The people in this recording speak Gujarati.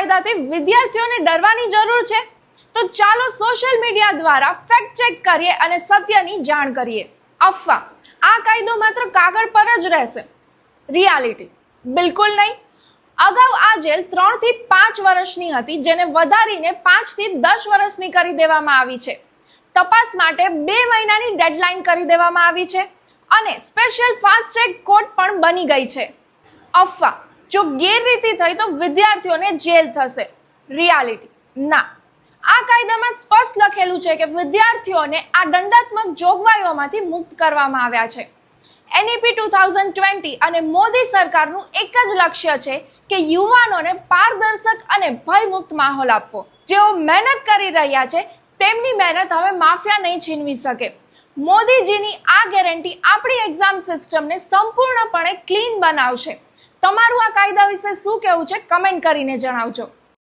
કાયદાથી વિદ્યાર્થીઓને ડરવાની જરૂર છે? તો ચાલો સોશિયલ મીડિયા દ્વારા ફેક્ટ ચેક કરીએ અને સત્યની જાણ કરીએ. અફવા: આ કાયદો માત્ર કાગળ પર જ રહેશે. રિયાલિટી: બિલકુલ નહીં. અગાઉ આ જેલ 3 થી 5 વર્ષની હતી, જેને વધારીને 5 થી 10 વર્ષની કરી દેવામાં આવી છે. તપાસ માટે 2 મહિનાની ડેડલાઇન કરી દેવામાં આવી છે અને સ્પેશિયલ ફાસ્ટ ટ્રેક કોર્ટ પણ બની ગઈ છે. અફવા: જો ગેરરીતિ થઈ તો વિદ્યાર્થીઓને જેલ થશે. રિયાલિટી: ના. આ કાયદામાં સ્પષ્ટ લખેલું છે કે વિદ્યાર્થીઓને આ દંડાત્મક જોગવાઈઓમાંથી મુક્ત કરવામાં આવ્યા છે. NEP 2020 અને મોદી સરકારનું એક જ લક્ષ્ય છે કે યુવાનોને પારદર્શક અને ભયમુક્ત માહોલ આપવો. જેઓ મહેનત કરી રહ્યા છે તેમની મહેનત હવે માફિયા નહીં છીનવી શકે. મોદીજીની આ ગેરંટી આપણી એક્ઝામ સિસ્ટમને સંપૂર્ણપણે ક્લીન બનાવશે. તમારું આ કાયદા વિશે શું કહેવું છે? કમેન્ટ કરીને જણાવજો.